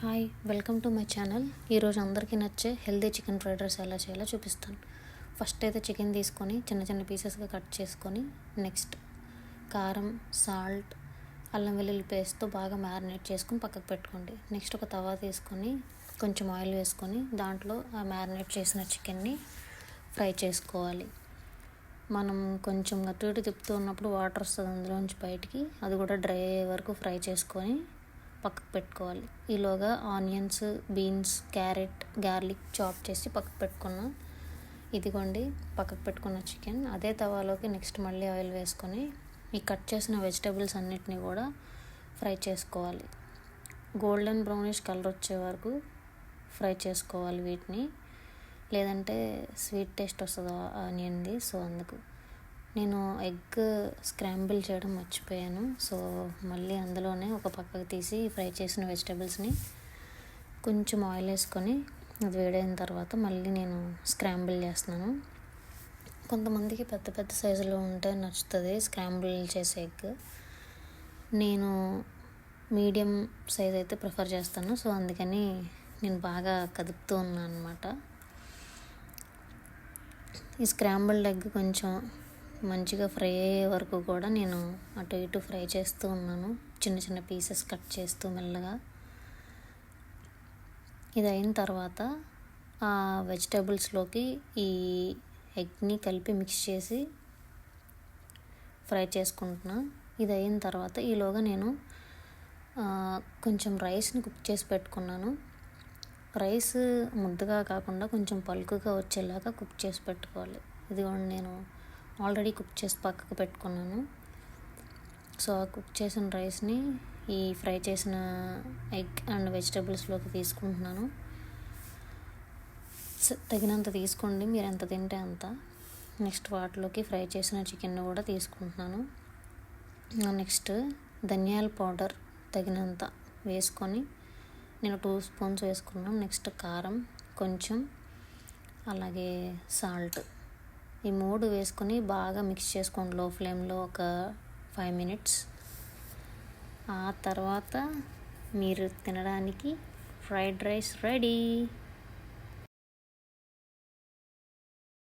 Hi, welcome to my channel. ఈరోజు అందరికీ నచ్చే హెల్దీ చికెన్ ఫ్రైడ్ రైస్ ఎలా చేయాలో చూపిస్తాను. ఫస్ట్ అయితే చికెన్ తీసుకొని చిన్న చిన్న పీసెస్గా కట్ చేసుకొని నెక్స్ట్ కారం, సాల్ట్, అల్లం వెల్లుల్లి పేస్ట్తో బాగా మ్యారినేట్ చేసుకొని పక్కకు పెట్టుకోండి. నెక్స్ట్ ఒక తవా తీసుకొని కొంచెం ఆయిల్ వేసుకొని దాంట్లో ఆ మ్యారినేట్ చేసిన చికెన్ని ఫ్రై చేసుకోవాలి. మనం కొంచెం అటు ఇటు తిప్పుతూ ఉన్నప్పుడు వాటర్ వస్తుంది అందులోంచి బయటికి, అది కూడా డ్రై అయ్యే వరకు ఫ్రై చేసుకొని పక్కకు పెట్టుకోవాలి. ఈలోగా onions, beans, carrot, garlic chop చేసి పక్కకు పెట్టుకున్నాం. ఇదిగోండి పక్కకు పెట్టుకున్న చికెన్. అదే తవాలోకి నెక్స్ట్ మళ్ళీ ఆయిల్ వేసుకొని ఈ కట్ చేసిన వెజిటేబుల్స్ అన్నిటినీ కూడా ఫ్రై చేసుకోవాలి. గోల్డెన్ బ్రౌనిష్ కలర్ వచ్చే వరకు ఫ్రై చేసుకోవాలి వీటిని, లేదంటే స్వీట్ టేస్ట్ వస్తుంది ఆనియన్ది. సో అందుకు నేను ఎగ్ స్క్రాంబుల్ చేయడం మర్చిపోయాను. సో మళ్ళీ అందులోనే ఒక పక్కకు తీసి ఫ్రై చేసిన వెజిటేబుల్స్ని కొంచెం ఆయిల్ వేసుకొని అది వేడైన తర్వాత మళ్ళీ నేను స్క్రాంబుల్ చేస్తున్నాను. కొంతమందికి పెద్ద పెద్ద సైజులో ఉంటే నచ్చుతుంది స్క్రాంబుల్ చేసే ఎగ్. నేను మీడియం సైజ్ అయితే ప్రిఫర్ చేస్తాను. సో అందుకని నేను బాగా కదుపుతూ ఉన్నాను అన్నమాట. ఈ స్క్రాంబుల్డ్ ఎగ్ కొంచెం మంచిగా ఫ్రై అయ్యే వరకు కూడా నేను అటు ఇటు ఫ్రై చేస్తూ ఉన్నాను, చిన్న చిన్న పీసెస్ కట్ చేస్తూ మెల్లగా. ఇది అయిన తర్వాత ఆ వెజిటేబుల్స్లోకి ఈ ఎగ్ని కలిపి మిక్స్ చేసి ఫ్రై చేసుకుంటున్నా. ఇది అయిన తర్వాత ఈలోగా నేను కొంచెం రైస్ని కుక్ చేసి పెట్టుకున్నాను. రైస్ ముద్దగా కాకుండా కొంచెం పలుకుగా వచ్చేలాగా కుక్ చేసి పెట్టుకోవాలి. ఇదిగోండి నేను ఆల్రెడీ కుక్ చేసి పక్కకు పెట్టుకున్నాను. సో ఆ కుక్ చేసిన రైస్ని ఈ ఫ్రై చేసిన ఎగ్ అండ్ వెజిటేబుల్స్లోకి తీసుకుంటున్నాను. తగినంత తీసుకోండి, మీరు ఎంత తింటే అంత. నెక్స్ట్ వాటిలోకి ఫ్రై చేసిన చికెన్ కూడా తీసుకుంటున్నాను. నెక్స్ట్ ధనియాల పౌడర్ తగినంత వేసుకొని నేను 2 స్పూన్స్ వేసుకున్నాను. నెక్స్ట్ కారం కొంచెం, అలాగే సాల్ట్, ఈ 3 వేసుకొని బాగా మిక్స్ చేసుకోండి లో ఫ్లేమ్లో ఒక 5 minutes. ఆ తర్వాత మీరు తినడానికి ఫ్రైడ్ రైస్ రెడీ.